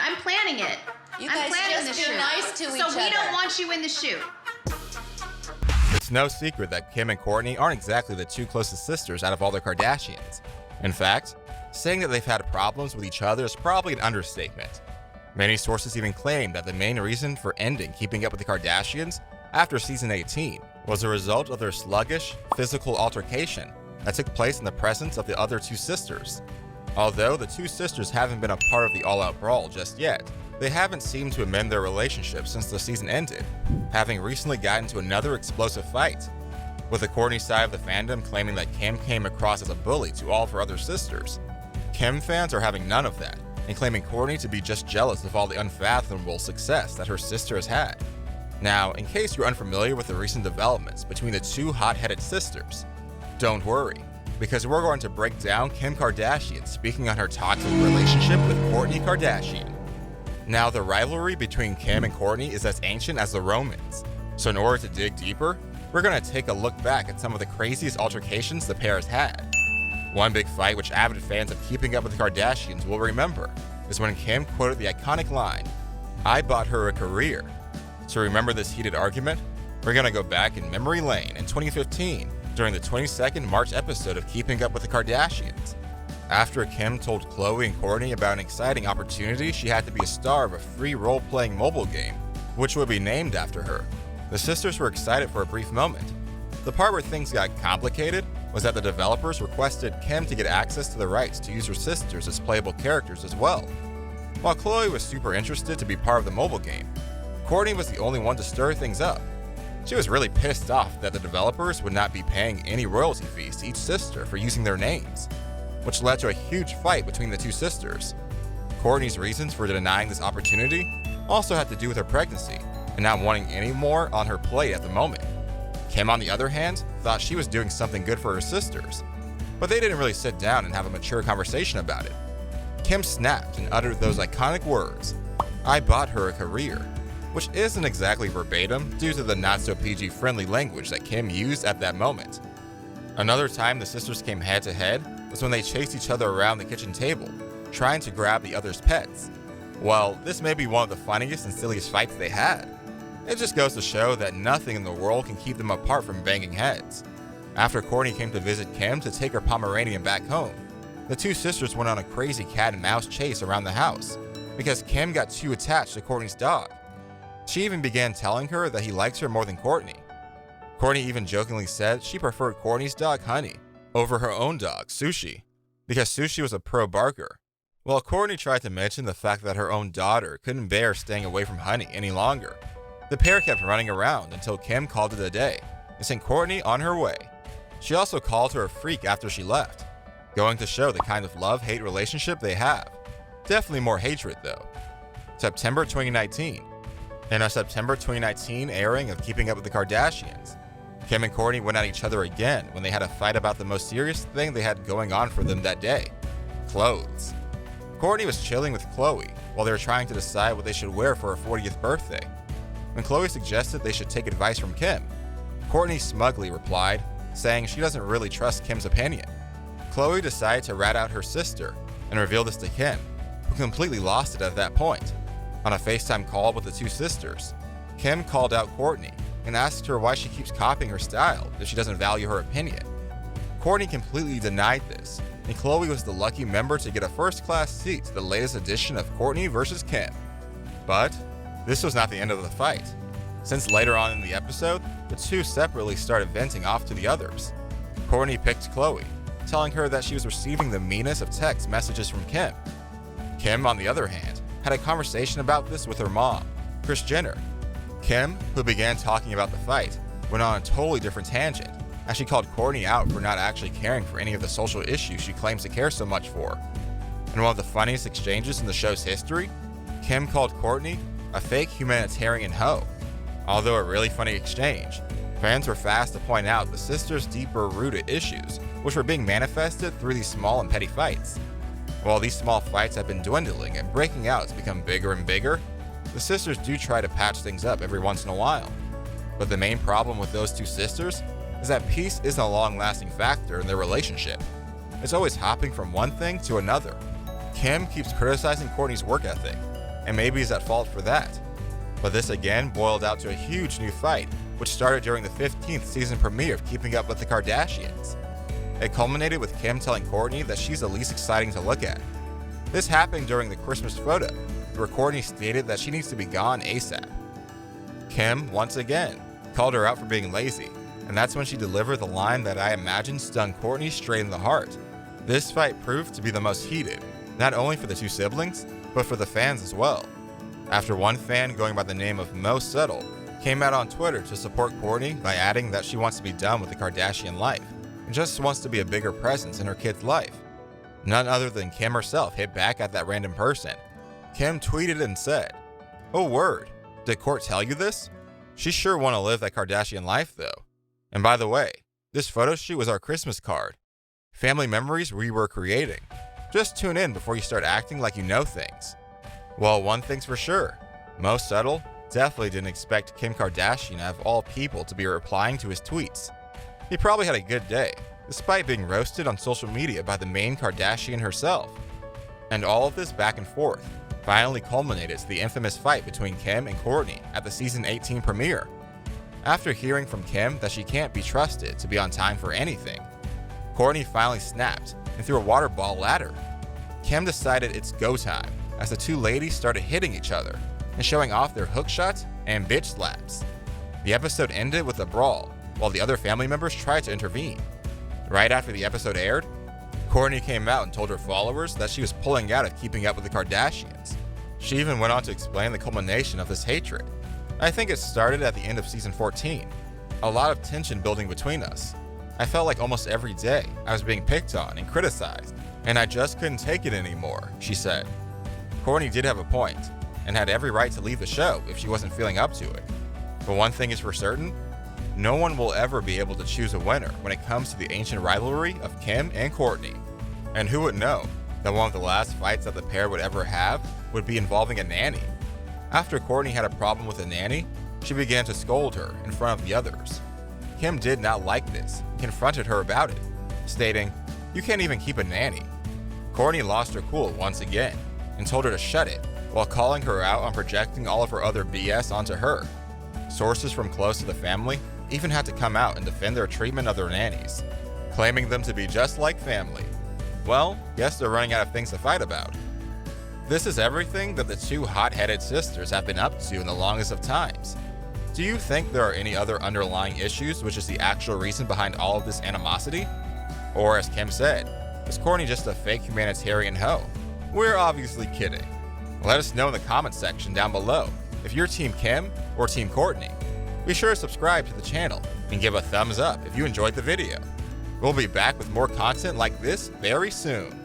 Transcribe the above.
I'm planning it. You I'm guys planning just the be shoot. nice to each So we don't other. want you in the shoot. It's no secret that Kim and Kourtney aren't exactly the two closest sisters out of all the Kardashians. In fact, saying that they've had problems with each other is probably an understatement. Many sources even claim that the main reason for ending Keeping Up with the Kardashians after season 18 was a result of their sluggish, physical altercation that took place in the presence of the other two sisters. Although the two sisters haven't been a part of the all-out brawl just yet, they haven't seemed to amend their relationship since the season ended, having recently gotten into another explosive fight, with the Kourtney side of the fandom claiming that Kim came across as a bully to all of her other sisters. Kim fans are having none of that, and claiming Kourtney to be just jealous of all the unfathomable success that her sister has had. Now, in case you're unfamiliar with the recent developments between the two hot-headed sisters, don't worry, because we're going to break down Kim Kardashian speaking on her toxic relationship with Kourtney Kardashian. Now, the rivalry between Kim and Kourtney is as ancient as the Romans, so in order to dig deeper, we're going to take a look back at some of the craziest altercations the pair has had. One big fight which avid fans of Keeping Up with the Kardashians will remember is when Kim quoted the iconic line, "I bought her a career." To remember this heated argument, we're going to go back in memory lane in 2015 during the 22nd March episode of Keeping Up with the Kardashians. After Kim told Khloe and Kourtney about an exciting opportunity she had to be a star of a free role-playing mobile game, which would be named after her, the sisters were excited for a brief moment. The part where things got complicated was that the developers requested Kim to get access to the rights to use her sisters as playable characters as well. While Khloe was super interested to be part of the mobile game, Kourtney was the only one to stir things up. She was really pissed off that the developers would not be paying any royalty fees to each sister for using their names, which led to a huge fight between the two sisters. Kourtney's reasons for denying this opportunity also had to do with her pregnancy and not wanting any more on her plate at the moment. Kim, on the other hand, thought she was doing something good for her sisters, but they didn't really sit down and have a mature conversation about it. Kim snapped and uttered those iconic words, "I bought her a career," which isn't exactly verbatim due to the not-so-PG friendly language that Kim used at that moment. Another time the sisters came head-to-head was when they chased each other around the kitchen table, trying to grab the other's pets. Well, this may be one of the funniest and silliest fights they had. It just goes to show that nothing in the world can keep them apart from banging heads. After Kourtney came to visit Kim to take her Pomeranian back home, the two sisters went on a crazy cat and mouse chase around the house because Kim got too attached to Kourtney's dog. She even began telling her that he likes her more than Kourtney. Kourtney even jokingly said she preferred Kourtney's dog Honey over her own dog Sushi because Sushi was a pro barker. While Kourtney tried to mention the fact that her own daughter couldn't bear staying away from Honey any longer, the pair kept running around until Kim called it a day and sent Kourtney on her way. She also called her a freak after she left, going to show the kind of love-hate relationship they have. Definitely more hatred though. September 2019. In a September 2019 airing of Keeping Up with the Kardashians, Kim and Kourtney went at each other again when they had a fight about the most serious thing they had going on for them that day: clothes. Kourtney was chilling with Khloe while they were trying to decide what they should wear for her 40th birthday. When Khloe suggested they should take advice from Kim, Kourtney smugly replied, saying she doesn't really trust Kim's opinion. Khloe decided to rat out her sister and reveal this to Kim, who completely lost it at that point. On a FaceTime call with the two sisters, Kim called out Kourtney and asked her why she keeps copying her style if she doesn't value her opinion. Kourtney completely denied this, and Khloe was the lucky member to get a first-class seat to the latest edition of Kourtney vs. Kim. But this was not the end of the fight, since later on in the episode, the two separately started venting off to the others. Kourtney picked Khloe, telling her that she was receiving the meanest of text messages from Kim. Kim, on the other hand, had a conversation about this with her mom, Kris Jenner. Kim, who began talking about the fight, went on a totally different tangent, as she called Kourtney out for not actually caring for any of the social issues she claims to care so much for. In one of the funniest exchanges in the show's history, Kim called Kourtney a fake humanitarian hoe. Although a really funny exchange, fans were fast to point out the sisters' deeper-rooted issues, which were being manifested through these small and petty fights. While these small fights have been dwindling and breaking out to become bigger and bigger, the sisters do try to patch things up every once in a while. But the main problem with those two sisters is that peace isn't a long-lasting factor in their relationship. It's always hopping from one thing to another. Kim keeps criticizing Kourtney's work ethic, and maybe is at fault for that. But this again boiled out to a huge new fight, which started during the 15th season premiere of Keeping Up with the Kardashians. It culminated with Kim telling Kourtney that she's the least exciting to look at. This happened during the Christmas photo, where Kourtney stated that she needs to be gone ASAP. Kim, once again, called her out for being lazy, and that's when she delivered the line that I imagine stung Kourtney straight in the heart. This fight proved to be the most heated, not only for the two siblings, but for the fans as well. After one fan going by the name of Most Subtle came out on Twitter to support Kourtney by adding that she wants to be done with the Kardashian life and just wants to be a bigger presence in her kid's life. None other than Kim herself hit back at that random person. Kim tweeted and said, "Oh word, did Kourt tell you this? She sure want to live that Kardashian life though. And by the way, this photo shoot was our Christmas card. Family memories we were creating. Just tune in before you start acting like you know things." Well, one thing's for sure, Most Subtle definitely didn't expect Kim Kardashian of all people to be replying to his tweets. He probably had a good day, despite being roasted on social media by the main Kardashian herself. And all of this back and forth finally culminated to the infamous fight between Kim and Kourtney at the season 18 premiere. After hearing from Kim that she can't be trusted to be on time for anything, Kourtney finally snapped and threw a water ball at her. Kim decided it's go time as the two ladies started hitting each other and showing off their hook shots and bitch slaps. The episode ended with a brawl while the other family members tried to intervene. Right after the episode aired, Kourtney came out and told her followers that she was pulling out of Keeping Up with the Kardashians. She even went on to explain the culmination of this hatred. "I think it started at the end of season 14. A lot of tension building between us. I felt like almost every day I was being picked on and criticized, and I just couldn't take it anymore," she said. Kourtney did have a point, and had every right to leave the show if she wasn't feeling up to it. But one thing is for certain, no one will ever be able to choose a winner when it comes to the ancient rivalry of Kim and Kourtney. And who would know that one of the last fights that the pair would ever have would be involving a nanny. After Kourtney had a problem with a nanny, she began to scold her in front of the others. Kim did not like this and confronted her about it, stating, "You can't even keep a nanny." Kourtney lost her cool once again and told her to shut it, while calling her out on projecting all of her other BS onto her. Sources from close to the family even had to come out and defend their treatment of their nannies, claiming them to be just like family. Well, guess they're running out of things to fight about. This is everything that the two hot-headed sisters have been up to in the longest of times. Do you think there are any other underlying issues which is the actual reason behind all of this animosity? Or as Kim said, is Kourtney just a fake humanitarian hoe? We're obviously kidding. Let us know in the comments section down below if you're Team Kim or Team Kourtney. Be sure to subscribe to the channel and give a thumbs up if you enjoyed the video. We'll be back with more content like this very soon.